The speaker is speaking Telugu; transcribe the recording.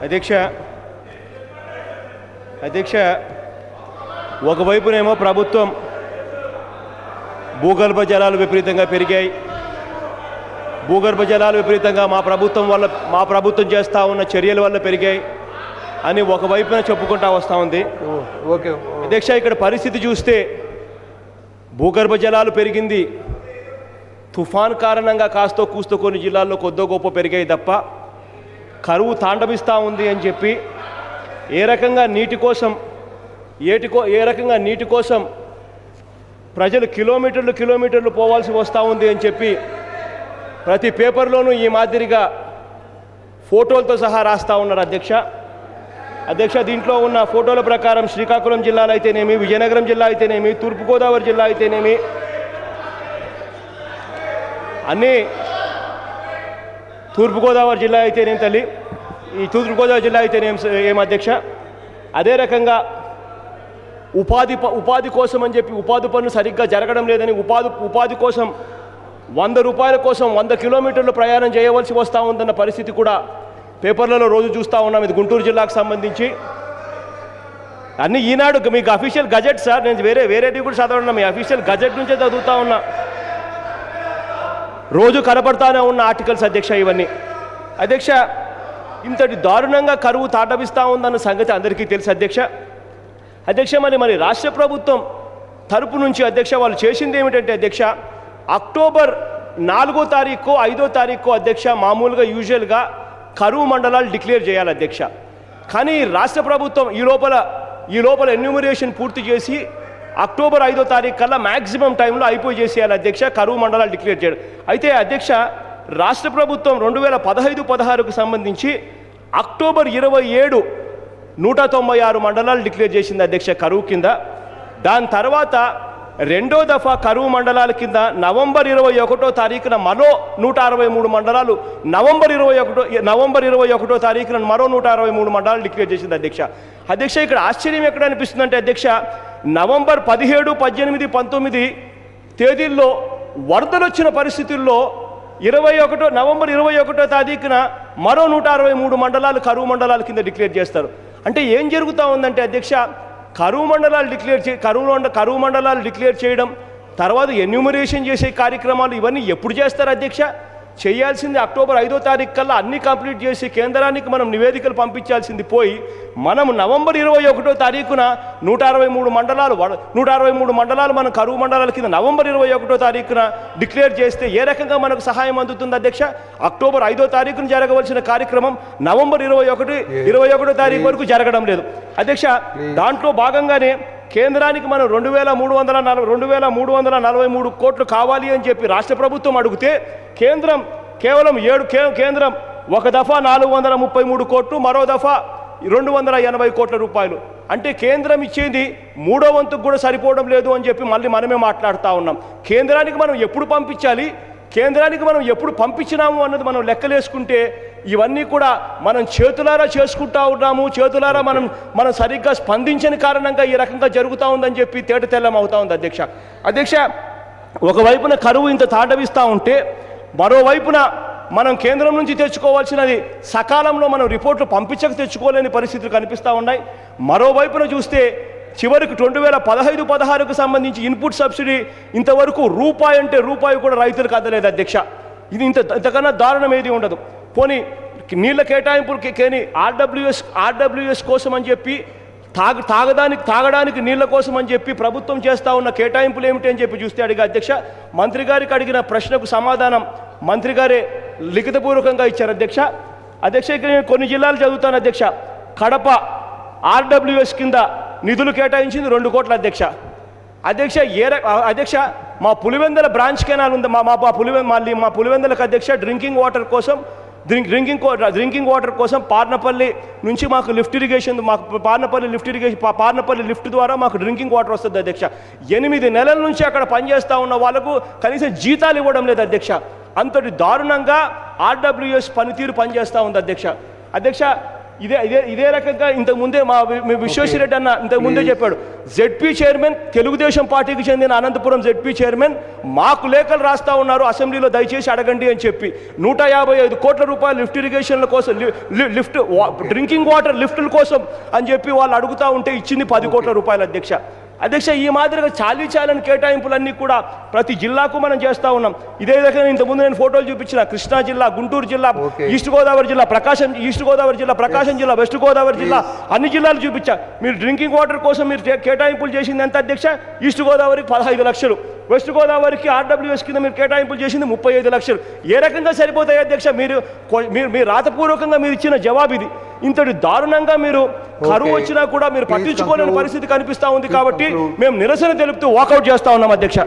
అధ్యక్ష ఒకవైపునేమో ప్రభుత్వం భూగర్భ జలాలు విపరీతంగా పెరిగాయి. భూగర్భ జలాలు విపరీతంగా మా ప్రభుత్వం చేస్తూ ఉన్న చర్యల వల్ల పెరిగాయి అని ఒకవైపున చెప్పుకుంటూ వస్తూ ఉంది. అధ్యక్ష ఇక్కడ పరిస్థితి చూస్తే భూగర్భ జలాలు పెరిగింది, తుఫాన్ కారణంగా కాస్తో కూస్తో కొన్ని జిల్లాల్లో కొద్దో గొప్ప పెరిగాయి తప్ప కరువు తాండవిస్తూ ఉంది అని చెప్పి ఏ రకంగా నీటి కోసం ప్రజలు కిలోమీటర్లు పోవాల్సి వస్తూ ఉంది అని చెప్పి ప్రతి పేపర్లోనూ ఈ మాదిరిగా ఫోటోలతో సహా రాస్తూ ఉన్నారు. అధ్యక్ష దీంట్లో ఉన్న ఫోటోల ప్రకారం శ్రీకాకుళం జిల్లాలో అయితేనేమి, విజయనగరం జిల్లా అయితేనేమి, తూర్పుగోదావరి జిల్లా అయితేనేమి అన్నీ తూర్పుగోదావరి జిల్లా అయితేనేమి తల్లి ఈ తూర్పుగోదావరి జిల్లా అయితేనేమి అధ్యక్ష అదే రకంగా ఉపాధి కోసం అని చెప్పి ఉపాధి పనులు సరిగ్గా జరగడం లేదని ఉపాధి కోసం 100 రూపాయల కోసం 100 కిలోమీటర్లు ప్రయాణం చేయవలసి వస్తూ ఉందన్న పరిస్థితి కూడా పేపర్లలో రోజు చూస్తూ ఉన్నాం. ఇది గుంటూరు జిల్లాకు సంబంధించి అన్నీ ఈనాడు మీకు అఫీషియల్ గజెట్ సార్, నేను వేరేటి కూడా చదవడం మీ అఫీషియల్ గజెట్ నుంచే చదువుతూ ఉన్నా, రోజు కనపడతానే ఉన్న ఆర్టికల్స్ అధ్యక్ష ఇవన్నీ. ఇంతటి దారుణంగా కరువు తాటవిస్తూ ఉందన్న సంగతి అందరికీ తెలుసు అధ్యక్ష. మరి రాష్ట్ర ప్రభుత్వం తరపు నుంచి అధ్యక్ష వాళ్ళు చేసింది ఏమిటంటే అధ్యక్ష అక్టోబర్ 4వ తారీఖు 5వ తారీఖు అధ్యక్ష మామూలుగా యూజువల్గా కరువు మండలాలు డిక్లేర్ చేయాలి అధ్యక్ష. కానీ రాష్ట్ర ప్రభుత్వం ఈ లోపల ఎన్యూమరేషన్ పూర్తి చేసి అక్టోబర్ 5వ తారీఖు కల్లా మ్యాక్సిమం టైంలో అయిపోయి చేసేయాలి అధ్యక్ష కరువు మండలాలు డిక్లేర్ చేయడం. అయితే అధ్యక్ష రాష్ట్ర ప్రభుత్వం 2015-16కు సంబంధించి అక్టోబర్ 27 196 మండలాలు డిక్లేర్ చేసింది అధ్యక్ష కరువు కింద. దాని తర్వాత రెండో దఫా కరువు మండలాల కింద నవంబర్ 21వ తారీఖున మరో 163 మండలాలు, నవంబర్ 21వ తారీఖున మరో 163 మండలాలు డిక్లేర్ చేసింది అధ్యక్ష. ఇక్కడ ఆశ్చర్యం ఎక్కడ అనిపిస్తుందంటే అధ్యక్ష నవంబర్ 17, 18, 19 తేదీల్లో వరదలు వచ్చిన పరిస్థితుల్లో నవంబర్ 21వ తారీఖున మరో 163 మండలాలు కరువు మండలాల కింద డిక్లేర్ చేస్తారు. అంటే ఏం జరుగుతూ ఉందంటే అధ్యక్ష కరువు మండలాలు డిక్లేర్ చేయడం తర్వాత ఎన్యూమరేషన్ చేసే కార్యక్రమాలు ఇవన్నీ ఎప్పుడు చేస్తారు అధ్యక్ష? చేయాల్సింది అక్టోబర్ 5వ తారీఖు కల్లా అన్ని కంప్లీట్ చేసి కేంద్రానికి మనం నివేదికలు పంపించాల్సింది పోయి మనం నవంబర్ 21వ తారీఖున 163 మండలాలు మన కరువు మండలాల కింద నవంబర్ 21వ తారీఖున డిక్లేర్ చేస్తే ఏ రకంగా మనకు సహాయం అందుతుంది అధ్యక్ష? అక్టోబర్ 5వ తారీఖున జరగవలసిన కార్యక్రమం నవంబర్ 21వ తారీఖు వరకు జరగడం లేదు అధ్యక్ష. దాంట్లో భాగంగానే కేంద్రానికి మనం 2343 కోట్లు కావాలి అని చెప్పి రాష్ట్ర ప్రభుత్వం అడిగితే కేంద్రం కేవలం కేంద్రం ఒక దఫా 433 కోట్లు, మరో దఫా 280 కోట్ల రూపాయలు. అంటే కేంద్రం ఇచ్చేది 3వ వంతుకు కూడా సరిపోవడం లేదు అని చెప్పి మళ్ళీ మనమే మాట్లాడుతూ ఉన్నాం. కేంద్రానికి మనం ఎప్పుడు పంపించాలి, కేంద్రానికి మనం ఎప్పుడు పంపించినాము అన్నది మనం లెక్కలేసుకుంటే ఇవన్నీ కూడా మనం చేతులారా చేసుకుంటా ఉన్నాము. చేతులారా మనం సరిగ్గా స్పందించని కారణంగా ఈ రకంగా జరుగుతూ ఉందని చెప్పి తేట తెల్లం అవుతా ఉంది అధ్యక్ష. ఒకవైపున కరువు ఇంత తాండవిస్తూ ఉంటే మరోవైపున మనం కేంద్రం నుంచి తెచ్చుకోవాల్సినది సకాలంలో మనం రిపోర్ట్లు తెచ్చుకోలేని పరిస్థితులు కనిపిస్తూ ఉన్నాయి. మరోవైపున చూస్తే చివరికి 2015-16కు సంబంధించి ఇన్పుట్ సబ్సిడీ ఇంతవరకు రూపాయి అంటే రూపాయి కూడా రైతులకు అందలేదు అధ్యక్ష. ఇది ఇంతకన్నా దారుణం ఏది ఉండదు. పోనీ నీళ్ళ కేటాయింపులకి కేని ఆర్డబ్ల్యూఎస్ కోసం అని చెప్పి తాగడానికి నీళ్ళ కోసం అని చెప్పి ప్రభుత్వం చేస్తూ ఉన్న కేటాయింపులు ఏమిటి అని చెప్పి చూస్తే అధ్యక్ష మంత్రి గారికి అడిగిన ప్రశ్నకు సమాధానం మంత్రి గారే లిఖితపూర్వకంగా ఇచ్చారు అధ్యక్ష. ఇక్కడ నేను కొన్ని జిల్లాలు చదువుతాను అధ్యక్ష. కడప ఆర్డబ్ల్యూఎస్ కింద నిధులు కేటాయించింది 2 కోట్ల అధ్యక్ష. మా పులివెందల బ్రాంచ్ కెనాల్ ఉంది, మా పులివెందలకు అధ్యక్ష డ్రింకింగ్ వాటర్ కోసం పార్నపల్లి నుంచి మాకు పార్నపల్లి లిఫ్ట్ ద్వారా మాకు డ్రింకింగ్ వాటర్ వస్తుంది అధ్యక్ష. 8 నెలల నుంచి అక్కడ పనిచేస్తూ ఉన్న వాళ్ళకు కనీసం జీతాలు ఇవ్వడం లేదు అధ్యక్ష. అంతటి దారుణంగా ఆర్డబ్ల్యూఎస్ పనితీరు పనిచేస్తూ ఉంది అధ్యక్ష. ఇదే రకంగా ఇంతకుముందే మా విశ్వేశ్వరరెడ్డి అన్న ఇంతకుముందే చెప్పాడు, జెడ్పీ చైర్మన్, తెలుగుదేశం పార్టీకి చెందిన అనంతపురం జెడ్పీ చైర్మన్ మాకు లేఖలు రాస్తా ఉన్నారు, అసెంబ్లీలో దయచేసి అడగండి అని చెప్పి 155 కోట్ల రూపాయలు లిఫ్ట్ ఇరిగేషన్ల కోసం, లిఫ్ట్ డ్రింకింగ్ వాటర్ లిఫ్టుల కోసం అని చెప్పి వాళ్ళు అడుగుతూ ఉంటే ఇచ్చింది 10 కోట్ల రూపాయలు అధ్యక్ష. ఈ మాదిరిగా చాలని కేటాయింపులన్నీ కూడా ప్రతి జిల్లాకు మనం చేస్తూ ఉన్నాం. ఇదే విధంగా ఇంతకుముందు నేను ఫోటోలు చూపించిన కృష్ణా జిల్లా, గుంటూరు జిల్లా, ఈస్ట్ గోదావరి జిల్లా, ప్రకాశం జిల్లా, వెస్ట్ గోదావరి జిల్లా, అన్ని జిల్లాలు చూపించా. మీరు డ్రింకింగ్ వాటర్ కోసం మీరు కేటాయింపులు చేసింది ఎంత అధ్యక్ష? ఈస్ట్ గోదావరికి 15 లక్షలు, వెస్ట్ గోదావరికి ఆర్డబ్ల్యూఎస్ కింద మీరు కేటాయింపులు చేసింది 35 లక్షలు. ఏ రకంగా సరిపోతాయి అధ్యక్ష? మీరు రాతపూర్వకంగా మీరు ఇచ్చిన జవాబు ఇది. ఇంతటి దారుణంగా మీరు కరువు వచ్చినా కూడా మీరు పట్టించుకోలేని పరిస్థితి కనిపిస్తూ ఉంది. కాబట్టి మేము నిరసన తెలుపుతూ వాకౌట్ చేస్తా ఉన్నాం అధ్యక్ష.